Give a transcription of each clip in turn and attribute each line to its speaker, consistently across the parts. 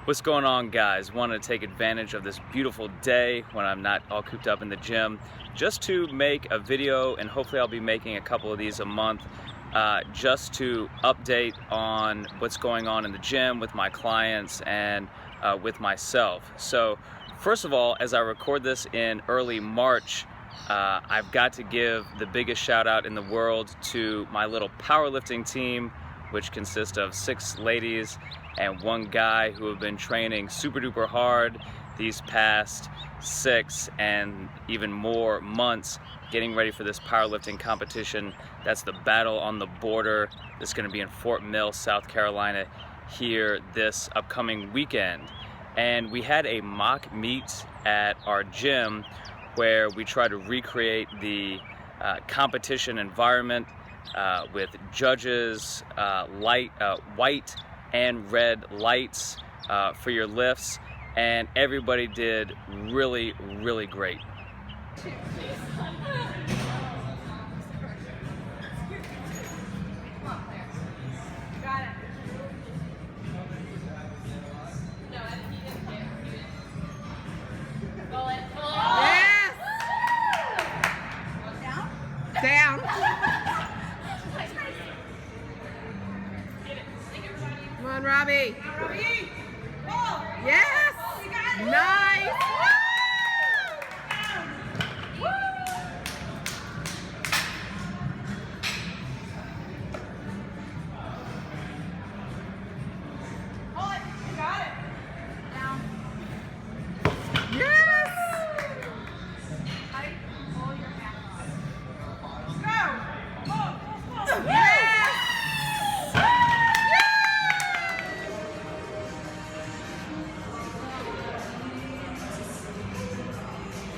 Speaker 1: What's going on, guys? Wanted to take advantage of this beautiful day when I'm not all cooped up in the gym just to make a video, and hopefully I'll be making a couple of these a month just to update on what's going on in the gym with my clients and with myself. So first of all, as I record this in early March, I've got to give the biggest shout out in the world to my little powerlifting team, which consists of 6 ladies and 1 guy who have been training super duper hard these past 6 and even more months getting ready for this powerlifting competition. That's the Battle on the Border. It's going to be in Fort Mill, South Carolina here this upcoming weekend. And we had a mock meet at our gym where we try to recreate the competition environment with judges, white and red lights for your lifts, and everybody did really, really great.
Speaker 2: Down. Come on, Robbie. Yes. Nice.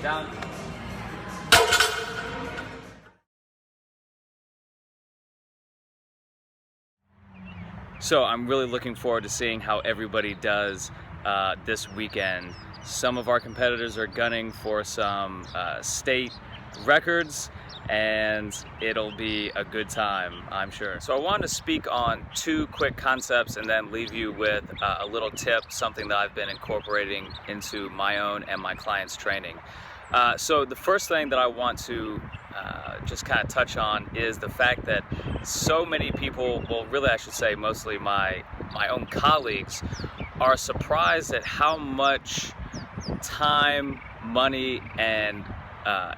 Speaker 1: Down. So I'm really looking forward to seeing how everybody does this weekend. Some of our competitors are gunning for some state records, and it'll be a good time, I'm sure. So I wanted to speak on 2 quick concepts and then leave you with a little tip, something that I've been incorporating into my own and my clients' training. So the first thing that I want to just kind of touch on is the fact that so many people, well really I should say mostly my own colleagues, are surprised at how much time, money, and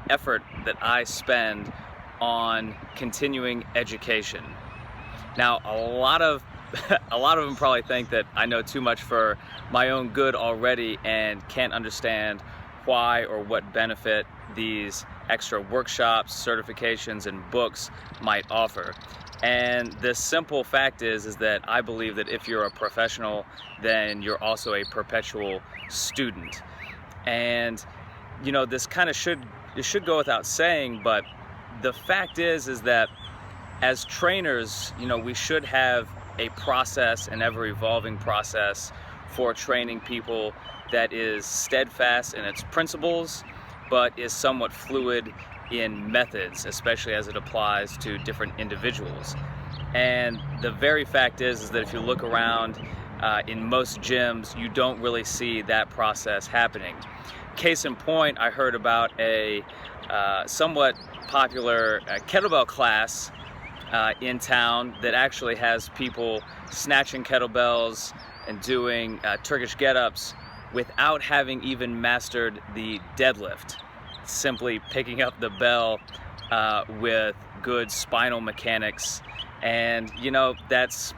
Speaker 1: effort that I spend on continuing education. Now a lot of them probably think that I know too much for my own good already and can't understand why or what benefit these extra workshops, certifications, and books might offer. And the simple fact is that I believe that if you're a professional, then you're also a perpetual student. And you know, this kind of should go without saying, but the fact is that as trainers, you know, we should have a process, an ever-evolving process for training people that is steadfast in its principles, but is somewhat fluid in methods, especially as it applies to different individuals. And the very fact is that if you look around in most gyms, you don't really see that process happening. Case in point, I heard about a somewhat popular kettlebell class in town that actually has people snatching kettlebells and doing Turkish get-ups without having even mastered the deadlift, simply picking up the bell with good spinal mechanics. And you know, that's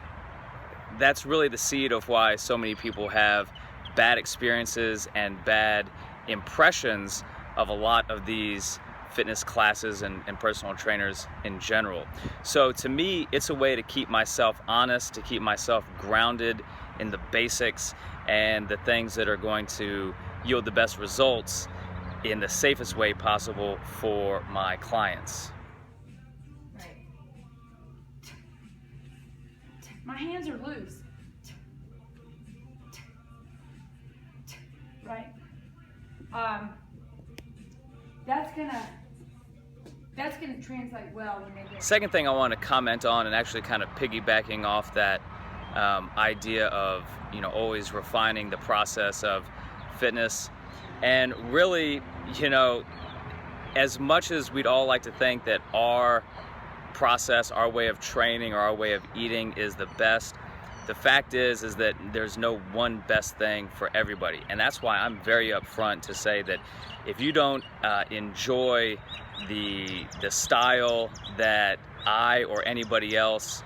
Speaker 1: really the seed of why so many people have bad experiences and bad impressions of a lot of these fitness classes and personal trainers in general. So to me, it's a way to keep myself honest, to keep myself grounded in the basics and the things that are going to yield the best results in the safest way possible for my clients.
Speaker 3: Right. My hands are loose. Right? That's gonna translate well when they get.
Speaker 1: Second thing I want to comment on, and actually kind of piggybacking off that idea of, always refining the process of fitness. And really, as much as we'd all like to think that our process, our way of training, or our way of eating is the best, the fact is that there's no one best thing for everybody. And that's why I'm very upfront to say that if you don't enjoy the style that I or anybody else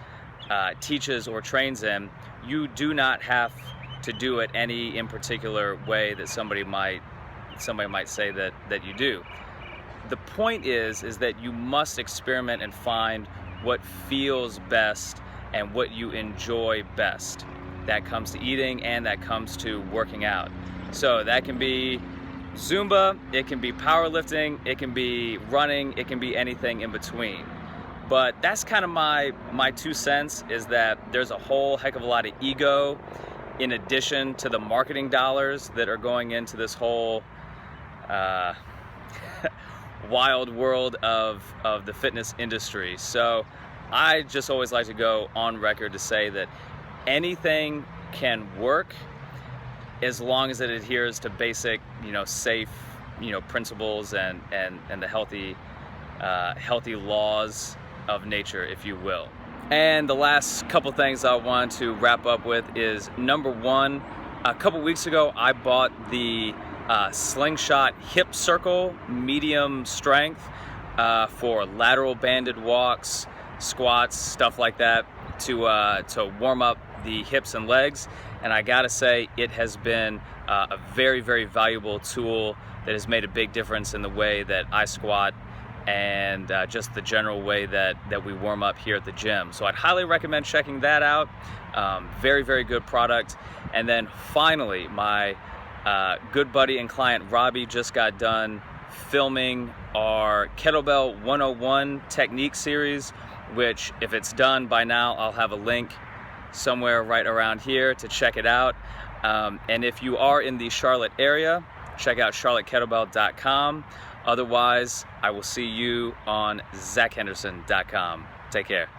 Speaker 1: teaches or trains in, you do not have to do it any in particular way that somebody might say that you do. The point is that you must experiment and find what feels best and what you enjoy best. That comes to eating and that comes to working out. So that can be Zumba, it can be powerlifting, it can be running, it can be anything in between. But that's kind of my 2 cents, is that there's a whole heck of a lot of ego in addition to the marketing dollars that are going into this whole wild world of the fitness industry. So I just always like to go on record to say that anything can work as long as it adheres to basic, safe, principles and the healthy laws of nature, if you will. And the last couple things I want to wrap up with is, number one, a couple weeks ago I bought the Slingshot Hip Circle medium strength for lateral banded walks, squats, stuff like that, to warm up the hips and legs. And I gotta say, it has been a very, very valuable tool that has made a big difference in the way that I squat and just the general way that we warm up here at the gym. So I'd highly recommend checking that out. Very, very good product. And then finally, my good buddy and client Robbie just got done filming our Kettlebell 101 technique series, which, if it's done by now, I'll have a link somewhere right around here to check it out. And if you are in the Charlotte area, check out charlottekettlebell.com. Otherwise, I will see you on zachhenderson.com. Take care.